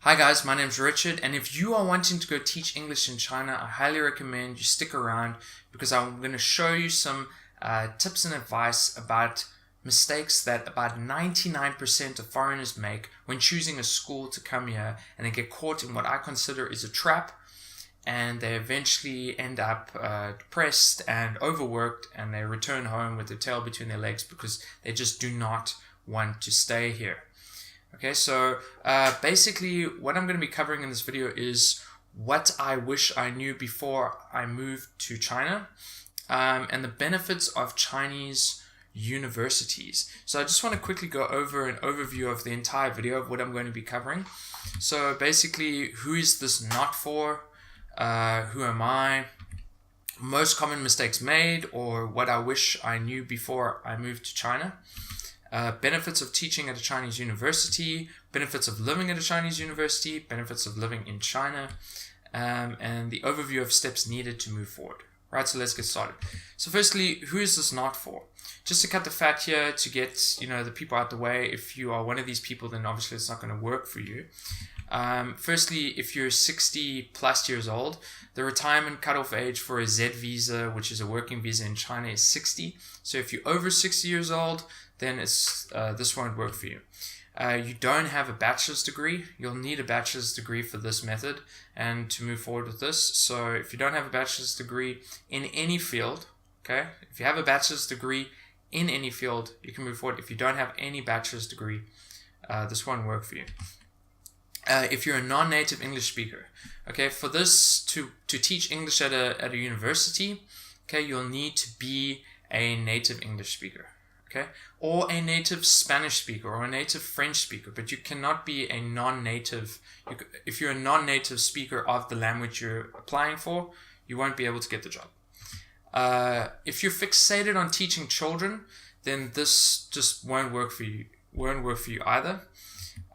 Hi guys, my name's Richard, and if you are wanting to go teach English in China, I highly recommend you stick around because I'm going to show you some tips and advice about mistakes that about 99% of foreigners make when choosing a school to come here, and they get caught in what I consider is a trap, and they eventually end up depressed and overworked, and they return home with their tail between their legs because they just do not want to stay here. Okay, so basically what I'm going to be covering in this video is what I wish I knew before I moved to China, and the benefits of Chinese universities. So I just want to quickly go over an overview of the entire video of what I'm going to be covering. So basically, who is this not for? Who am I? Most common mistakes made, or what I wish I knew before I moved to China. Benefits of teaching at a Chinese university, benefits of living at a Chinese university, benefits of living in China, and the overview of steps needed to move forward. Right, so let's get started. So firstly, who is this not for? Just to cut the fat here, to get the people out the way. If you are one of these people, then obviously it's not going to work for you. Firstly, if you're 60 plus years old, the retirement cutoff age for a Z visa, which is a working visa in China, is 60. So if you're over 60 years old, then this won't work for you. You don't have a bachelor's degree. You'll need a bachelor's degree for this method and to move forward with this. So if you don't have a bachelor's degree in any field, okay, if you have a bachelor's degree in any field, you can move forward. If you don't have any bachelor's degree, this won't work for you. If you're a non-native English speaker, okay, for this to teach English at a university, okay, you'll need to be a native English speaker. Okay, or a native Spanish speaker or a native French speaker, but you cannot be a non-native. If you're a non-native speaker of the language you're applying for, you won't be able to get the job. If you're fixated on teaching children, then this just won't work for you. Won't work for you either.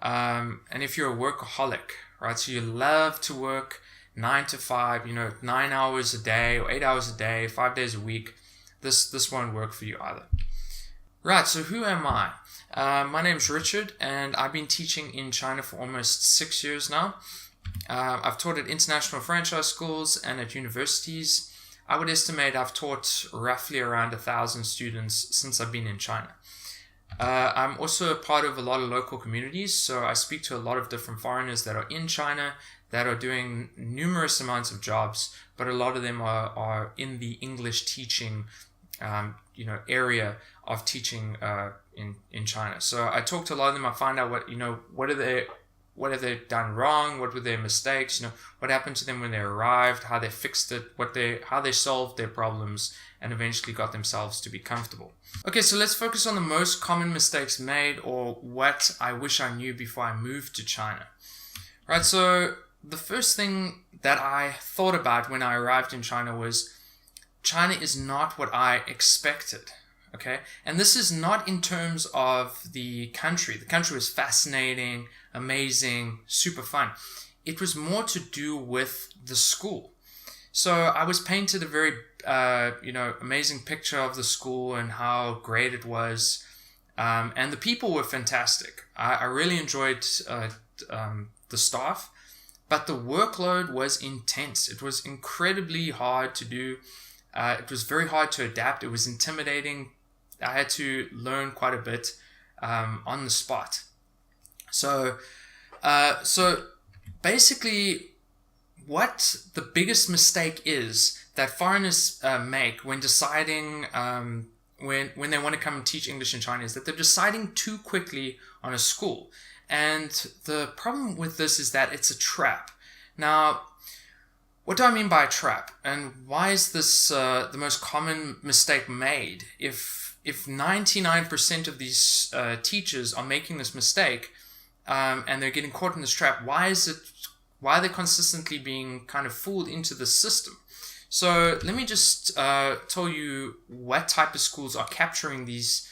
And if you're a workaholic, right? So you love to work 9 to 5, 9 hours a day or 8 hours a day, 5 days a week. This won't work for you either. Right, so who am I? My name's Richard, and I've been teaching in China for almost 6 years now. I've taught at international franchise schools and at universities. I would estimate I've taught roughly around 1,000 students since I've been in China. I'm also a part of a lot of local communities, so I speak to a lot of different foreigners that are in China that are doing numerous amounts of jobs, but a lot of them are in the English teaching area of teaching in China. So I talk to a lot of them. I find out what have they done wrong, what were their mistakes, what happened to them when they arrived, how they fixed it, how they solved their problems, and eventually got themselves to be comfortable. Okay, so let's focus on the most common mistakes made, or what I wish I knew before I moved to China. Right, so the first thing that I thought about when I arrived in China was China is not what I expected, okay? And this is not in terms of the country. The country was fascinating, amazing, super fun. It was more to do with the school. So I was painted a very, amazing picture of the school and how great it was. And the people were fantastic. I really enjoyed the staff, but the workload was intense. It was incredibly hard to do. It was very hard to adapt. It was intimidating. I had to learn quite a bit on the spot. So basically, what the biggest mistake is that foreigners make when deciding when they want to come and teach English in China is that they're deciding too quickly on a school. And the problem with this is that it's a trap. Now, what do I mean by a trap? And why is this the most common mistake made? If 99% of these teachers are making this mistake and they're getting caught in this trap, why are they consistently being kind of fooled into the system? So let me just tell you what type of schools are capturing these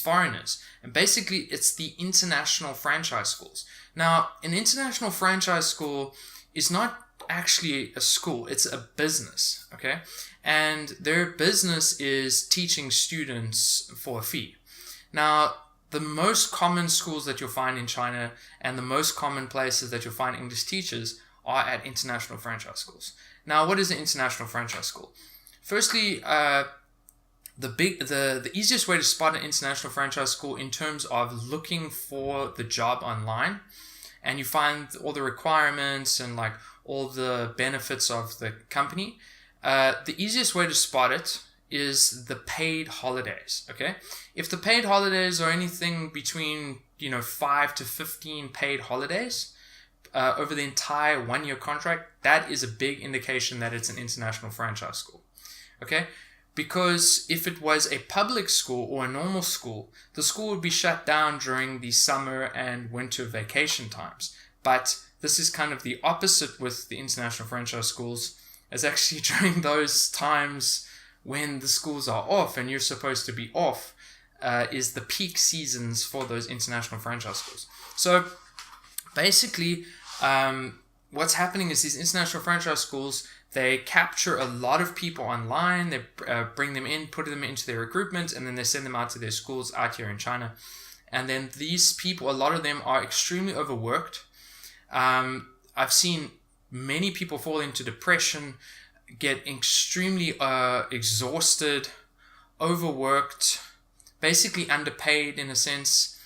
foreigners. And basically, it's the international franchise schools. Now, an international franchise school is not actually a school, it's a business, okay? And their business is teaching students for a fee. Now, the most common schools that you'll find in China and the most common places that you'll find English teachers are at international franchise schools. Now, what is an international franchise school? Firstly, the easiest way to spot an international franchise school in terms of looking for the job online, and you find all the requirements and like all the benefits of the company, the easiest way to spot it is the paid holidays. Okay, if the paid holidays are anything between 5 to 15 paid holidays over the entire 1-year contract, that is a big indication that it's an international franchise school. Okay, because if it was a public school or a normal school, the school would be shut down during the summer and winter vacation times. But this is kind of the opposite with the international franchise schools, as actually during those times when the schools are off and you're supposed to be off, is the peak seasons for those international franchise schools. So basically, what's happening is these international franchise schools, they capture a lot of people online, they bring them in, put them into their recruitment, and then they send them out to their schools out here in China. And then these people, a lot of them are extremely overworked. I've seen many people fall into depression, get extremely exhausted, overworked, basically underpaid in a sense.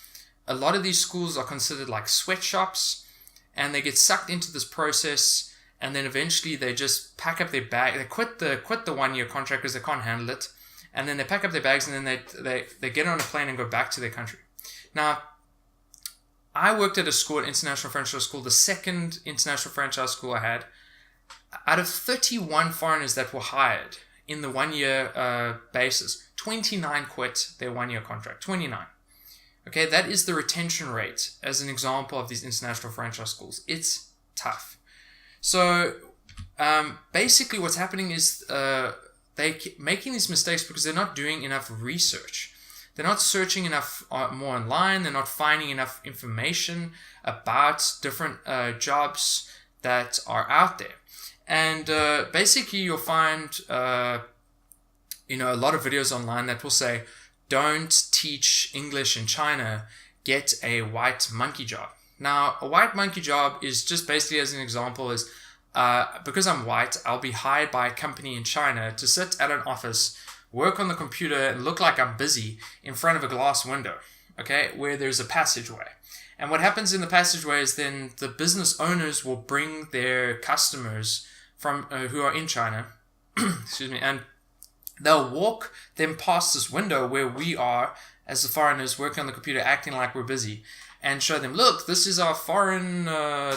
A lot of these schools are considered like sweatshops, and they get sucked into this process, and then eventually they just pack up their bag. They quit the 1-year contract because they can't handle it, and then they pack up their bags, and then they get on a plane and go back to their country. Now, I worked at a school, an international franchise school, the second international franchise school I had. Out of 31 foreigners that were hired in the 1-year basis, 29 quit their 1-year contract. 29. Okay, that is the retention rate as an example of these international franchise schools. It's tough. So basically what's happening is they're making these mistakes because they're not doing enough research. They're not searching enough more online. They're not finding enough information about different jobs that are out there. And basically you'll find a lot of videos online that will say, don't teach English in China, get a white monkey job. Now, a white monkey job is just basically, as an example, is because I'm white, I'll be hired by a company in China to sit at an office, work on the computer, and look like I'm busy in front of a glass window, okay, where there's a passageway. And what happens in the passageway is then the business owners will bring their customers from who are in China, excuse me, and they'll walk them past this window where we are as the foreigners working on the computer, acting like we're busy, and show them, look, this is our foreign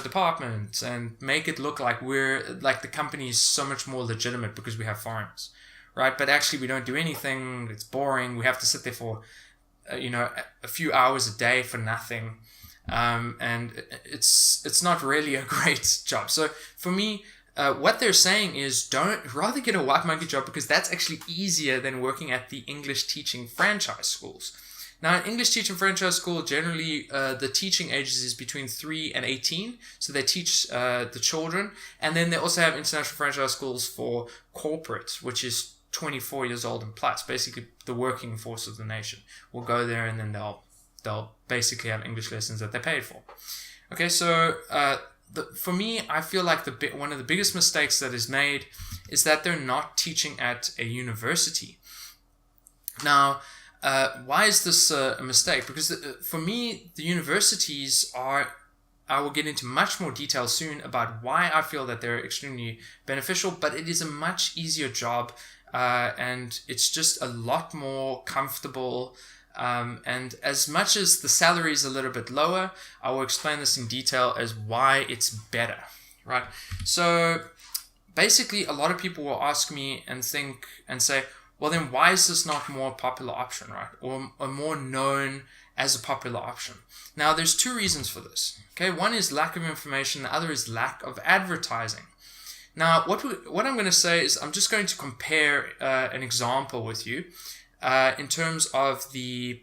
department, and make it look like the company is so much more legitimate because we have foreigners, right? But actually we don't do anything. It's boring. We have to sit there for a few hours a day for nothing, and it's not really a great job. So for me, what they're saying is rather get a white monkey job, because that's actually easier than working at the English teaching franchise schools. Now, in English teaching franchise school, generally the teaching ages is between 3 and 18. So they teach the children. And then they also have international franchise schools for corporate, which is 24 years old and plus. Basically, the working force of the nation will go there, and then they'll basically have English lessons that they're paid for. Okay, so for me, I feel like one of the biggest mistakes that is made is that they're not teaching at a university. Now, why is this a mistake? Because for me, the universities I will get into much more detail soon about why I feel that they're extremely beneficial, but it is a much easier job, and it's just a lot more comfortable. And as much as the salary is a little bit lower, I will explain this in detail as why it's better, right? So basically, a lot of people will ask me and think and say, well, then why is this not a more popular option, right? Or more known as a popular option? Now, there's two reasons for this. Okay, one is lack of information. The other is lack of advertising. Now, what I'm going to say is I'm just going to compare an example with you in terms of the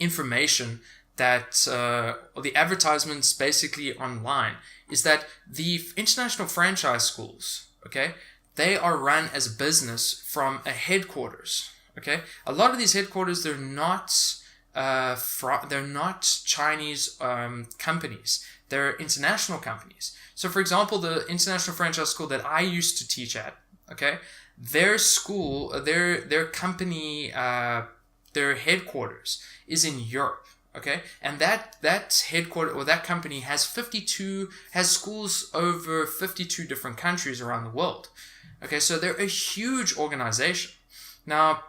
information that, or the advertisements basically online, is that the international franchise schools, okay, they are run as a business from a headquarters, okay? A lot of these headquarters, they're not they're not Chinese companies. They're international companies. So, for example, the international franchise school that I used to teach at, okay, their school, their company, their headquarters is in Europe. Okay, and that headquarter or that company has schools over 52 different countries around the world. Okay, so they're a huge organization. Now,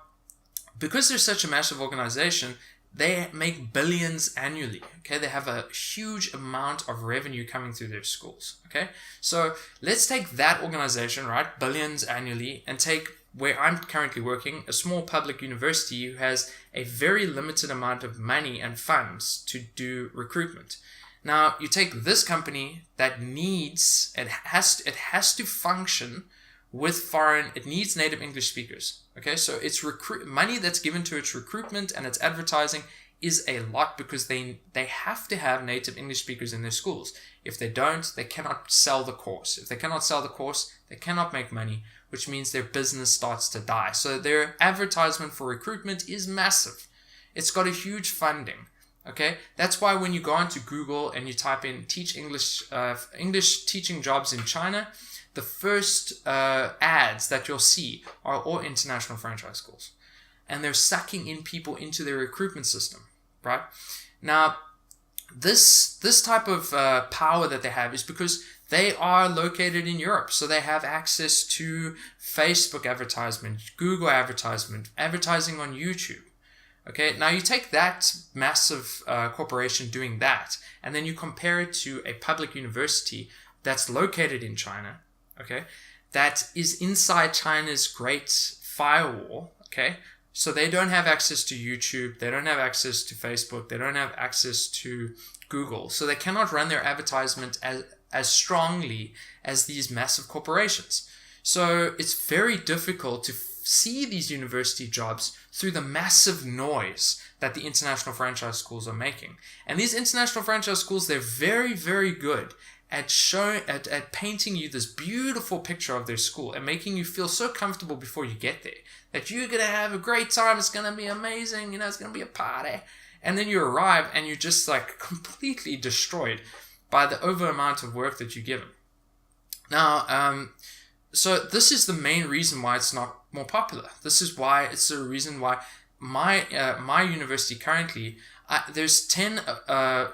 because they're such a massive organization, they make billions annually. Okay, they have a huge amount of revenue coming through their schools. Okay, so let's take that organization, right, billions annually, and take where I'm currently working, a small public university who has a very limited amount of money and funds to do recruitment. Now, you take this company that needs, it has to function with foreign, it needs native English speakers. Okay, so its money that's given to its recruitment and its advertising is a lot because they have to have native English speakers in their schools. If they don't, they cannot sell the course. If they cannot sell the course, they cannot make money, which means their business starts to die. So their advertisement for recruitment is massive. It's got a huge funding. Okay, that's why when you go onto Google and you type in teach English teaching jobs in China, the first ads that you'll see are all international franchise schools. And they're sucking in people into their recruitment system, right? Now, this type of power that they have is because they are located in Europe. So they have access to Facebook advertisement, Google advertisement, advertising on YouTube. Okay, now you take that massive corporation doing that, and then you compare it to a public university that's located in China, okay, that is inside China's great firewall, okay? So they don't have access to YouTube, they don't have access to Facebook, they don't have access to Google. So they cannot run their advertisement as strongly as these massive corporations. So it's very difficult to see these university jobs through the massive noise that the international franchise schools are making. And these international franchise schools, they're very, very good at at painting you this beautiful picture of their school and making you feel so comfortable before you get there that you're going to have a great time, it's going to be amazing, it's going to be a party. And then you arrive and you're just like completely destroyed by the over amount of work that you give them. Now, so this is the main reason why it's not more popular. This is why it's the reason why my university currently, there's 10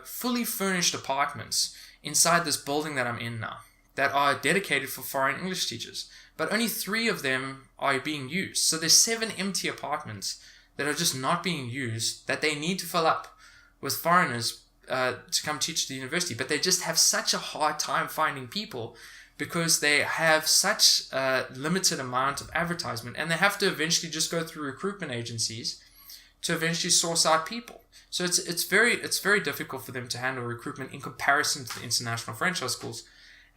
fully furnished apartments inside this building that I'm in now that are dedicated for foreign English teachers. But only 3 of them are being used. So there's 7 empty apartments that are just not being used that they need to fill up with foreigners to come teach at the university. But they just have such a hard time finding people because they have such a limited amount of advertisement, and they have to eventually just go through recruitment agencies to eventually source out people. So it's very difficult for them to handle recruitment in comparison to the international franchise schools.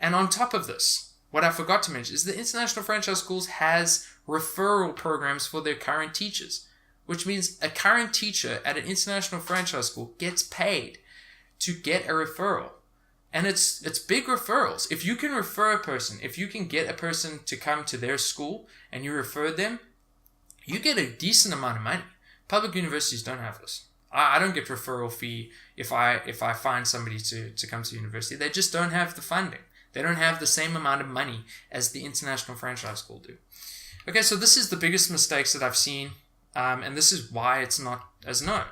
And on top of this, what I forgot to mention is the international franchise schools has referral programs for their current teachers, which means a current teacher at an international franchise school gets paid to get a referral. And it's big referrals. If you can refer a person, if you can get a person to come to their school and you refer them, you get a decent amount of money. Public universities don't have this. I don't get referral fee if I find somebody to come to the university. They just don't have the funding. They don't have the same amount of money as the international franchise school do. Okay, so this is the biggest mistakes that I've seen, and this is why it's not as known.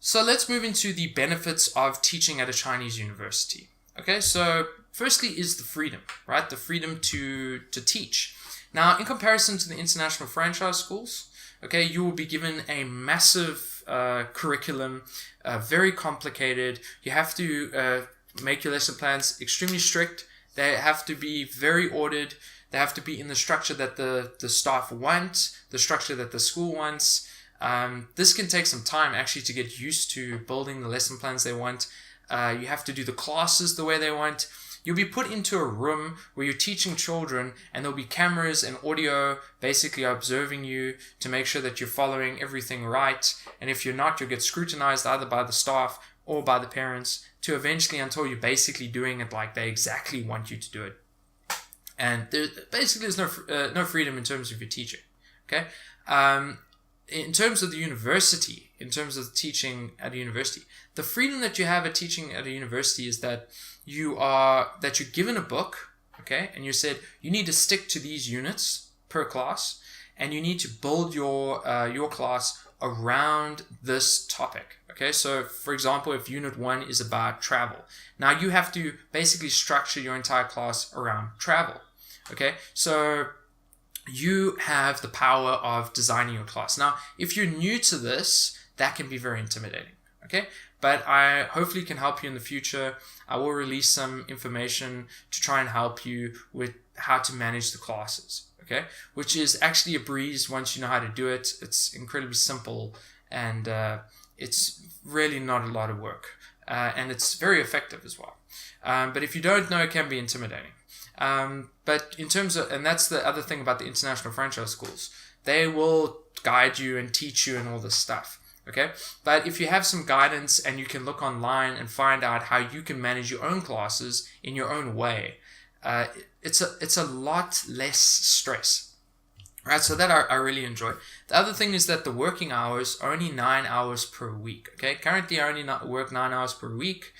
So let's move into the benefits of teaching at a Chinese university. Okay, so firstly is the freedom, right? The freedom to teach. Now, in comparison to the international franchise schools, okay, you will be given a massive curriculum, very complicated. You have to make your lesson plans extremely strict. They have to be very ordered. They have to be in the structure that the staff want, the structure that the school wants. This can take some time actually to get used to building the lesson plans they want. You have to do the classes the way they want. You'll be put into a room where you're teaching children, and there'll be cameras and audio basically observing you to make sure that you're following everything right. And if you're not, you'll get scrutinized either by the staff or by the parents to eventually until you're basically doing it like they exactly want you to do it. And there's no freedom in terms of your teaching. Okay. in terms of the university, in terms of teaching at a university, the freedom that you have at teaching at a university is that you're given a book, okay, and you said you need to stick to these units per class, and you need to build your class around this topic. Okay, so for example, if Unit 1 is about travel, now you have to basically structure your entire class around travel. Okay, so you have the power of designing your class. Now, if you're new to this, that can be very intimidating. Okay, but I hopefully can help you in the future. I will release some information to try and help you with how to manage the classes. Okay, which is actually a breeze once you know how to do it. It's incredibly simple, and it's really not a lot of work, and it's very effective as well. But if you don't know, it can be intimidating. But in terms of, and that's the other thing about the international franchise schools, they will guide you and teach you and all this stuff. Okay, but if you have some guidance and you can look online and find out how you can manage your own classes in your own way, it's a lot less stress, right? So that I really enjoy. The other thing is that the working hours are only 9 hours per week. Okay, currently I only work 9 hours per week.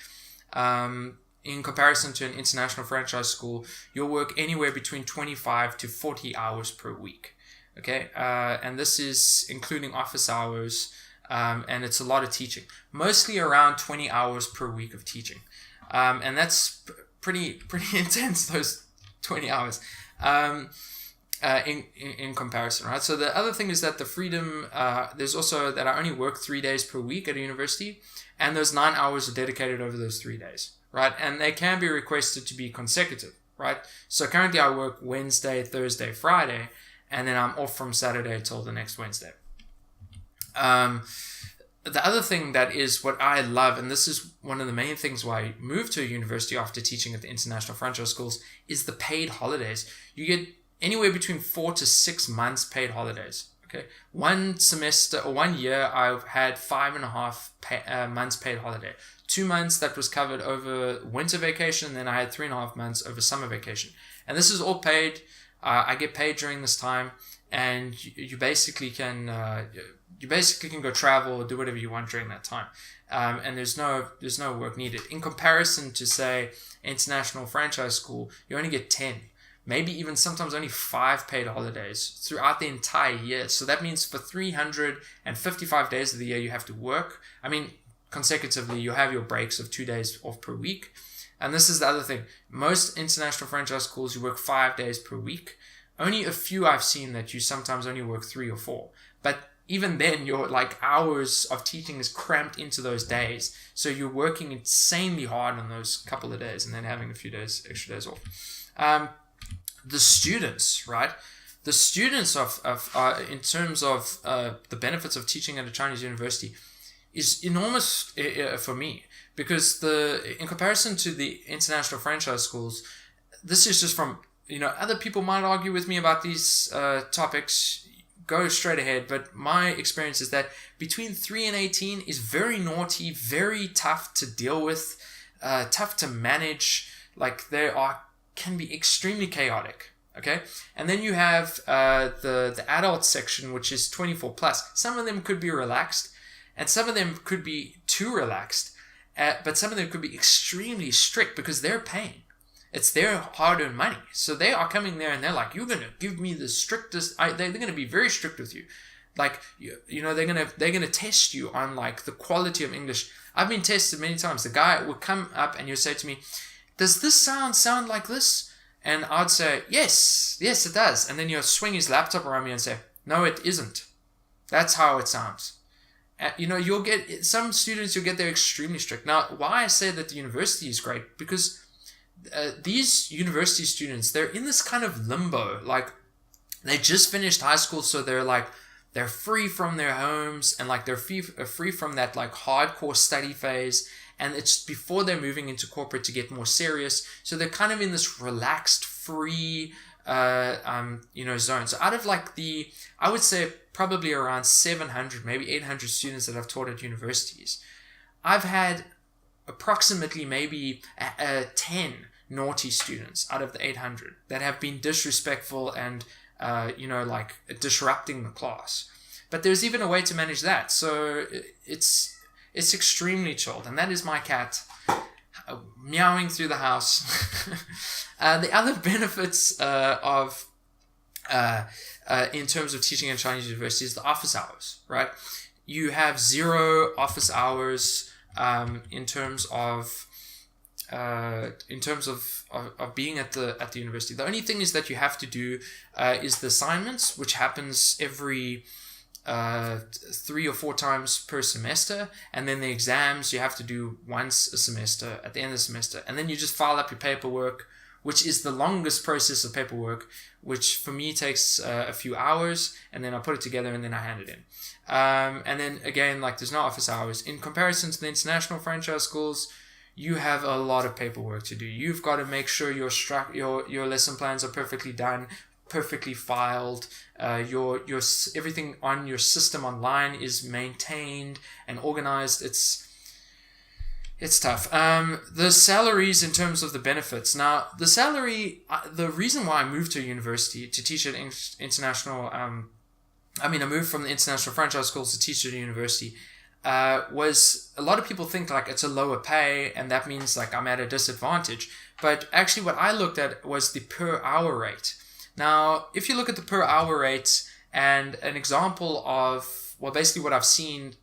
In comparison to an international franchise school, you'll work anywhere between 25 to 40 hours per week. Okay, and this is including office hours, and it's a lot of teaching. Mostly around 20 hours per week of teaching, and that's pretty intense, those 20 hours in comparison, right? So the other thing is that the freedom, there's also that I only work 3 days per week at a university, and those 9 hours are dedicated over those 3 days, right? And they can be requested to be consecutive, right? So currently I work Wednesday, Thursday, Friday, and then I'm off from Saturday till the next Wednesday. The other thing that is what I love, and this is one of the main things why I moved to a university after teaching at the international franchise schools, is the paid holidays. You get anywhere between 4 to 6 months paid holidays. Okay, 1 semester or 1 year, I've had 5.5 months paid holiday. 2 months that was covered over winter vacation, and then I had 3.5 months over summer vacation. And this is all paid. I get paid during this time, and you basically can go travel or do whatever you want during that time. And there's no work needed. In comparison to, say, international franchise school, you only get 10, maybe even sometimes only 5 paid holidays throughout the entire year. So that means for 355 days of the year, you have to work. I mean, consecutively, you have your breaks of 2 days off per week. And this is the other thing. Most international franchise schools, you work 5 days per week. Only a few I've seen that you sometimes only work 3 or 4. But even then, your hours of teaching is cramped into those days. So you're working insanely hard on those couple of days and then having a few days, extra days off. The students, right? The students in terms of the benefits of teaching at a Chinese university is enormous for me, because in comparison to the international franchise schools, this is just from, other people might argue with me about these topics. Go straight ahead, but my experience is that between 3 and 18 is very naughty, very tough to deal with, tough to manage. Can be extremely chaotic. Okay, and then you have the adult section, which is 24 plus. Some of them could be relaxed, and some of them could be too relaxed, but some of them could be extremely strict because they're paying. It's their hard-earned money. So they are coming there and they're like, you're going to give me the strictest. They're going to be very strict with you. They're going to test you on the quality of English. I've been tested many times. The guy would come up and he'll say to me, does this sound like this? And I'd say, yes, it does. And then he'll swing his laptop around me and say, no, it isn't. That's how it sounds. You'll get some students, you'll get there extremely strict. Now, why I say that the university is great, because these university students, they're in this kind of limbo. They just finished high school, so they're free from their homes, and they're free from that hardcore study phase, and it's before they're moving into corporate to get more serious. So they're kind of in this relaxed, free zone. So out of I would say probably around 700, maybe 800 students that I've taught at universities, I've had approximately maybe 10 naughty students out of the 800 that have been disrespectful and disrupting the class. But there's even a way to manage that. So it's extremely chilled, and that is my cat meowing through the house. The other benefits in terms of teaching in Chinese university is the office hours, right? You have 0 office hours in terms of being at the university. The only thing is that you have to do is the assignments, which happens every 3 or 4 times per semester, and then the exams you have to do once a semester at the end of the semester, and then you just file up your paperwork, which is the longest process of paperwork, which for me takes a few hours, and then I put it together and then I hand it in. And then again, like, there's no office hours. In comparison to the international franchise schools, you have a lot of paperwork to do. You've got to make sure your lesson plans are perfectly done, perfectly filed. Your everything on your system online is maintained and organized. It's tough. The salaries in terms of the benefits. Now, the salary, the reason why I moved to a university to teach at international, I moved from the international franchise schools to teach at a university, was a lot of people think like it's a lower pay and that means like I'm at a disadvantage. But actually what I looked at was the per hour rate. Now, if you look at the per hour rate and an example of, well, basically what I've seen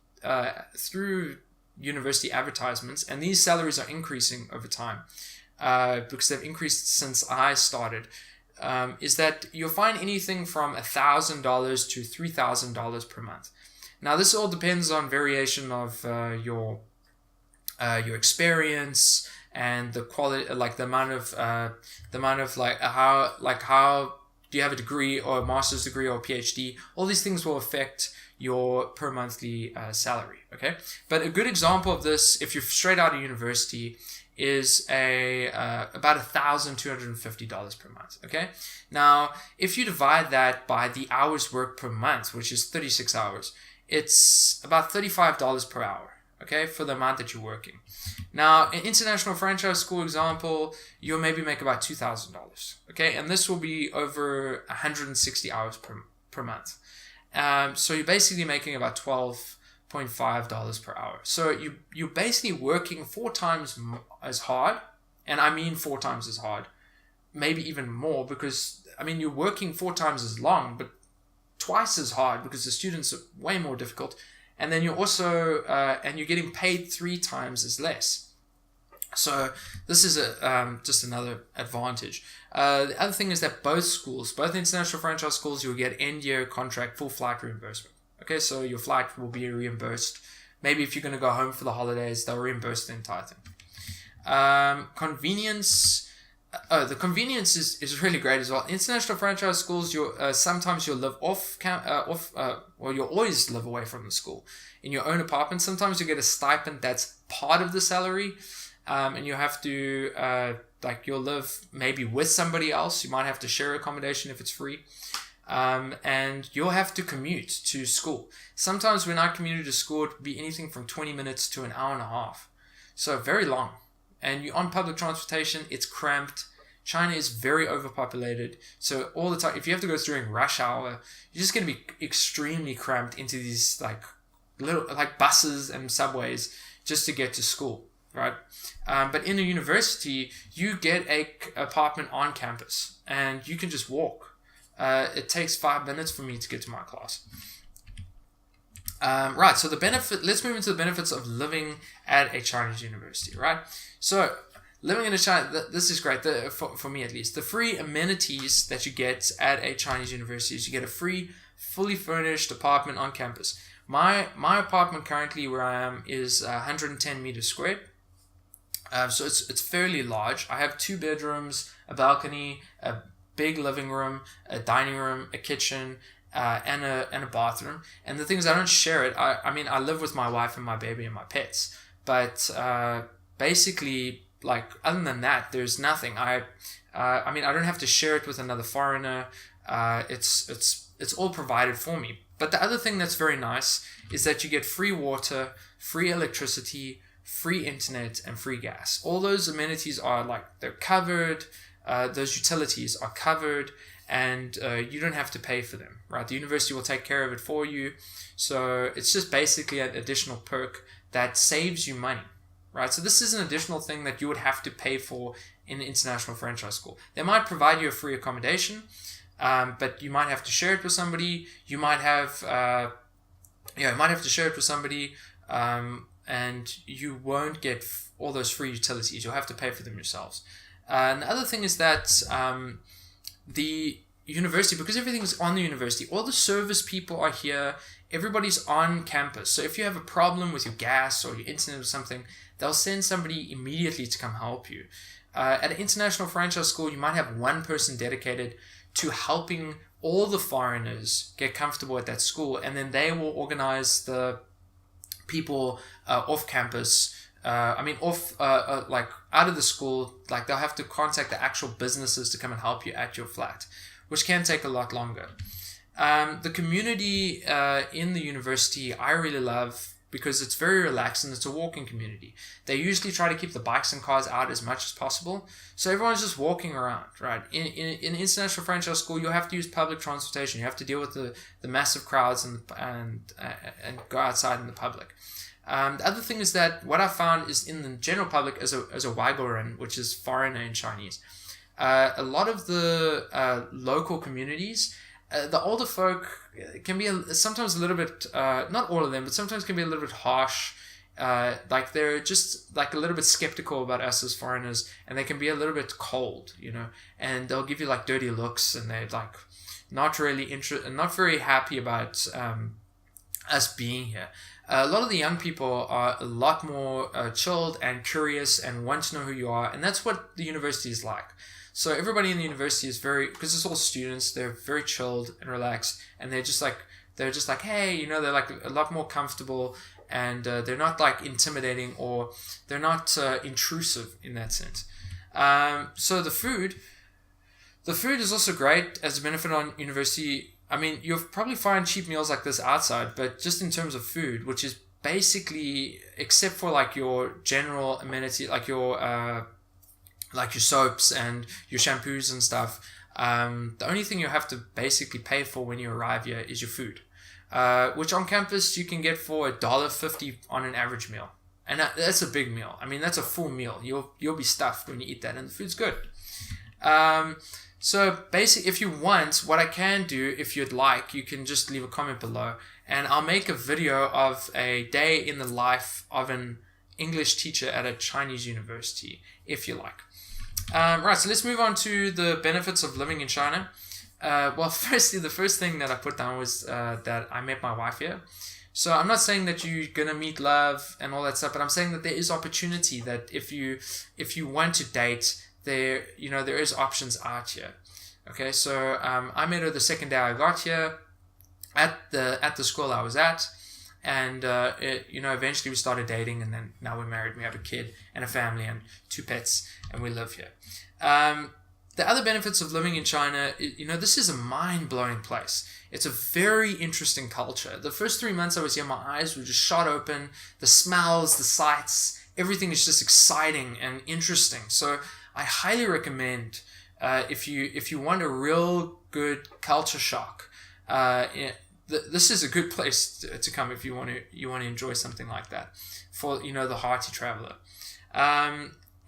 through university advertisements, and these salaries are increasing over time because they've increased since I started, is that you'll find anything from $1,000 to $3,000 per month. Now, this all depends on variation of your experience and the quality, like the amount of like how do you have a degree or a master's degree or a PhD. All these things will affect your per monthly salary. Okay, but a good example of this, if you're straight out of university, is about $1,250 per month. Okay, now if you divide that by the hours worked per month, which is 36 hours, it's about $35 per hour. Okay, for the amount that you're working. Now, an international franchise school example, you'll maybe make about $2,000. Okay, and this will be over 160 hours per month. So you're basically making about $12.5 per hour. So you're basically working 4 times as hard, and I mean 4 times as hard, maybe even more, because you're working 4 times as long, but twice as hard because the students are way more difficult. And then you're also, and you're getting paid 3 times as less. So this is just another advantage. The other thing is that both international franchise schools, you'll get end-year contract full flight reimbursement. Okay, so your flight will be reimbursed. Maybe if you're going to go home for the holidays, they'll reimburse the entire thing. Convenience. The convenience is really great as well. International franchise schools, sometimes you'll live or you'll always live away from the school in your own apartment. Sometimes you get a stipend that's part of the salary, and you have to you'll live maybe with somebody else. You might have to share accommodation if it's free, and you'll have to commute to school. Sometimes when I commuted to school, it would be anything from 20 minutes to an hour and a half, so very long. And you're on public transportation, it's cramped. China is very overpopulated. So all the time, if you have to go during rush hour, you're just going to be extremely cramped into these little buses and subways just to get to school, right? But in a university, you get an apartment on campus and you can just walk. It takes 5 minutes for me to get to my class. Right, so let's move into the benefits of living at a Chinese university, right? So, living in a China, this is great, for me at least. The free amenities that you get at a Chinese university is you get a free, fully furnished apartment on campus. My apartment currently where I am is 110 meters squared. So it's fairly large. I have 2 bedrooms, a balcony, a big living room, a dining room, a kitchen, and a bathroom. And the thing is, I don't share it. I live with my wife and my baby and my pets. But basically, other than that, there's nothing. I don't have to share it with another foreigner. It's all provided for me. But the other thing that's very nice is that you get free water, free electricity, free internet, and free gas. All those amenities are they're covered. Those utilities are covered. and you don't have to pay for them, right? The university will take care of it for you. So it's just basically an additional perk that saves you money, right? So this is an additional thing that you would have to pay for in an international franchise school. They might provide you a free accommodation, but you might have to share it with somebody. You might have, to share it with somebody, and you won't get all those free utilities. You'll have to pay for them yourselves. And the other thing is that the university, because everything's on the university, all the service people are here. Everybody's on campus. So if you have a problem with your gas or your internet or something, they'll send somebody immediately to come help you. At an international franchise school, you might have one person dedicated to helping all the foreigners get comfortable at that school, and then they will organize the people off campus. Like out of the school, like they'll have to contact the actual businesses to come and help you at your flat, which can take a lot longer. The community in the university I really love because it's very relaxed and it's a walking community. They usually try to keep the bikes and cars out as much as possible, so everyone's just walking around, right? In international franchise school, you'll have to use public transportation. You have to deal with the massive crowds and go outside in the public. The other thing is that what I found is in the general public as a Uyghur, which is foreigner in Chinese, a lot of the local communities, the older folk can be sometimes a little bit, not all of them, but sometimes can be a little bit harsh. Like they're just like a little bit skeptical about us as foreigners, and they can be a little bit cold, and they'll give you like dirty looks, and they're like not really not very happy about us being here. A lot of the young people are a lot more chilled and curious and want to know who you are, and that's what the university is like. So everybody in the university is because it's all students, they're very chilled and relaxed, and they're just like, hey, they're like a lot more comfortable, and they're not like intimidating, or they're not intrusive in that sense. So the food is also great as a benefit on university. I mean, you'll probably find cheap meals like this outside, but just in terms of food, which is basically, except for like your general amenity, like your soaps and your shampoos and stuff, the only thing you have to basically pay for when you arrive here is your food, which on campus you can get for $1.50 on an average meal, and that's a big meal. I mean, that's a full meal. You'll be stuffed when you eat that, and the food's good. So basically, if you want, what I can do, if you'd like, you can just leave a comment below, and I'll make a video of a day in the life of an English teacher at a Chinese university, if you like. Right, so let's move on to the benefits of living in China. Well, firstly, the first thing that I put down was that I met my wife here. So I'm not saying that you're gonna meet love and all that stuff, but I'm saying that there is opportunity, that if you want to date, there is options out here. Okay, so I met her the second day I got here at the school I was at, and eventually we started dating, and then now we're married. We have a kid and a family and 2 pets, and we live here. The other benefits of living in China, this is a mind-blowing place. It's a very interesting culture. The first 3 months I was here, my eyes were just shot open. The smells, the sights, everything is just exciting and interesting. So I highly recommend, if you want a real good culture shock, this is a good place to come if you want to enjoy something like that for the hearty traveler.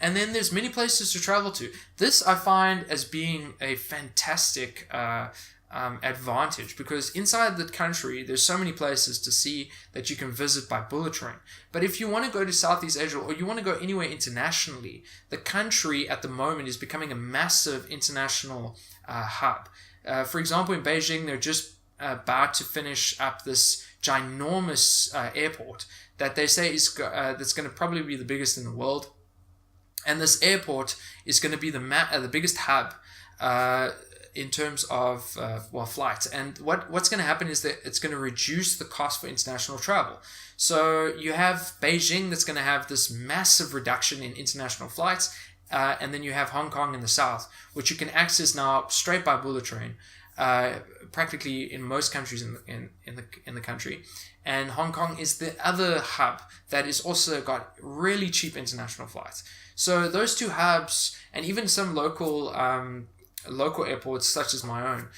And then there's many places to travel to. This I find as being a fantastic advantage, because inside the country there's so many places to see that you can visit by bullet train. But if you want to go to Southeast Asia, or you want to go anywhere internationally, the country at the moment is becoming a massive international hub. For example, in Beijing, they're just about to finish up this ginormous airport that they say is that's going to probably be the biggest in the world. And this airport is going to be the biggest hub in terms of flights. And what's going to happen is that it's going to reduce the cost for international travel. So you have Beijing that's going to have this massive reduction in international flights, and then you have Hong Kong in the south, which you can access now straight by bullet train, practically in most countries in the country. And Hong Kong is the other hub that is also got really cheap international flights. So those two hubs, and even some local local airports such as my own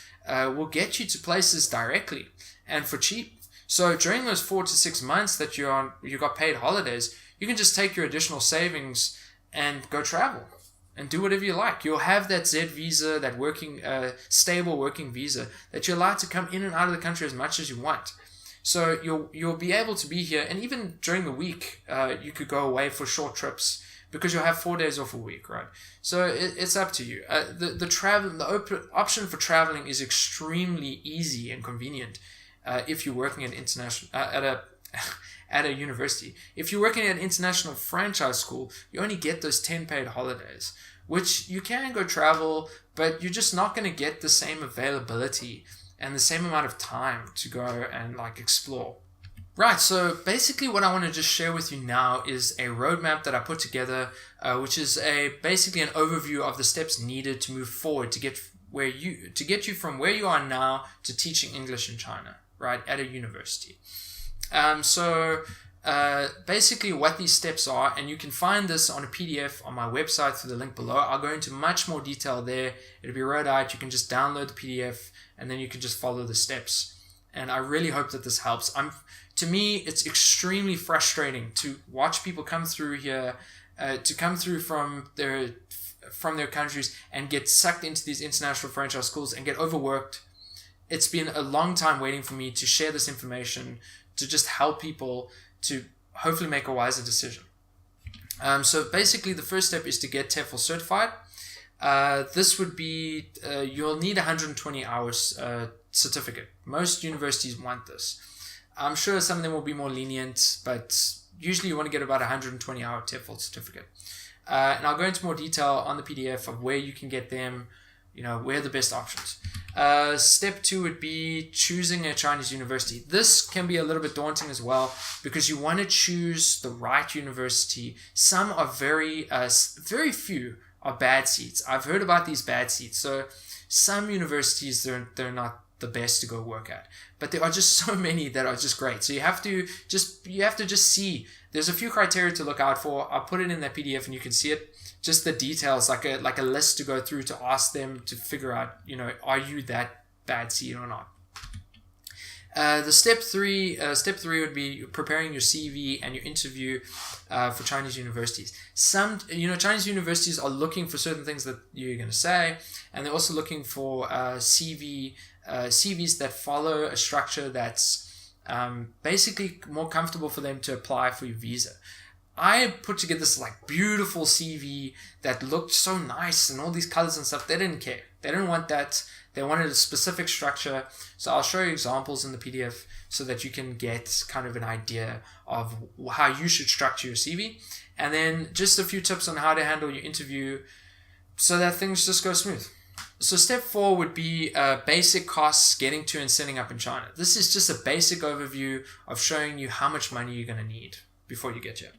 will get you to places directly and for cheap. So during those 4 to 6 months that you got paid holidays, you can just take your additional savings and go travel and do whatever you like. You'll have that Z visa, that stable working visa that you're allowed to come in and out of the country as much as you want. So you'll be able to be here, and even during the week, you could go away for short trips because you'll have 4 days off a week, right? So it's up to you. The option for traveling is extremely easy and convenient if you're working at at a university. If you're working at an international franchise school, you only get those 10 paid holidays, which you can go travel, but you're just not going to get the same availability and the same amount of time to go and explore. Right, so basically what I want to just share with you now is a roadmap that I put together, which is basically an overview of the steps needed to move forward to get you from where you are now to teaching English in China, right, at a university. Basically what these steps are, and you can find this on a PDF on my website through the link below. I'll go into much more detail there. It'll be wrote out. You can just download the PDF and then you can just follow the steps. And I really hope that this helps. To me, it's extremely frustrating to watch people come through here, from their countries and get sucked into these international franchise schools and get overworked. It's been a long time waiting for me to share this information, to just help people to hopefully make a wiser decision. So basically the first step is to get TEFL certified. This would be, you'll need 120 hours certificate. Most universities want this. I'm sure some of them will be more lenient, but usually you want to get about 120 hour TEFL certificate. And I'll go into more detail on the PDF of where you can get them, where are the best options. Step 2 would be choosing a Chinese university. This can be a little bit daunting as well because you want to choose the right university. Some are very few are bad seats. I've heard about these bad seats. So some universities, they're not the best to go work at, but there are just so many that are just great. So you have to just see. There's a few criteria to look out for. I'll put it in that PDF and you can see it. Just the details, like a list to go through to ask them to figure out, are you that bad seat or not? The step three would be preparing your CV and your interview for Chinese universities. Some, Chinese universities are looking for certain things that you're going to say, and they're also looking for CVs that follow a structure that's basically more comfortable for them to apply for your visa. I put together this beautiful CV that looked so nice and all these colors and stuff. They didn't care. They didn't want that. They wanted a specific structure. So I'll show you examples in the PDF so that you can get kind of an idea of how you should structure your CV. And then just a few tips on how to handle your interview so that things just go smooth. So step 4 would be basic costs getting to and setting up in China. This is just a basic overview of showing you how much money you're going to need before you get here.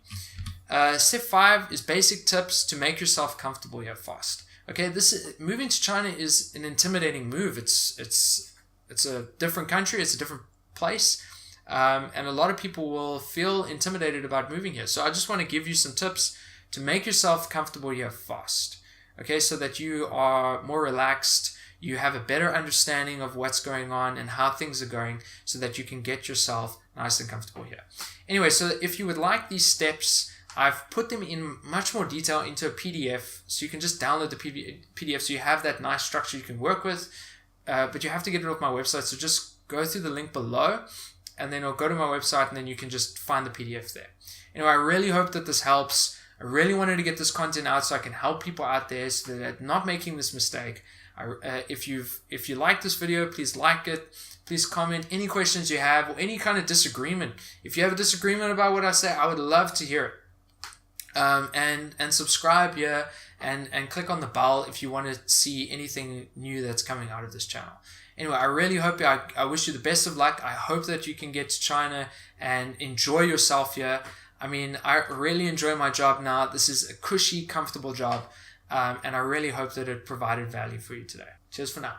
Step 5 is basic tips to make yourself comfortable here fast. Okay, moving to China is an intimidating move. It's a different country, it's a different place, and a lot of people will feel intimidated about moving here. So I just want to give you some tips to make yourself comfortable here fast. Okay, so that you are more relaxed, you have a better understanding of what's going on and how things are going, so that you can get yourself nice and comfortable here. Anyway, so if you would like these steps, I've put them in much more detail into a PDF, so you can just download the PDF so you have that nice structure you can work with, but you have to get it off my website, so just go through the link below, and then I'll go to my website, and then you can just find the PDF there. Anyway, I really hope that this helps. I really wanted to get this content out so I can help people out there so that they're not making this mistake. If you like this video, please like it. Please comment any questions you have or any kind of disagreement. If you have a disagreement about what I say, I would love to hear it. And subscribe here and click on the bell if you want to see anything new that's coming out of this channel. Anyway, I really hope I wish you the best of luck. I hope that you can get to China and enjoy yourself here. I mean, I really enjoy my job now. This is a cushy, comfortable job. And I really hope that it provided value for you today. Cheers for now.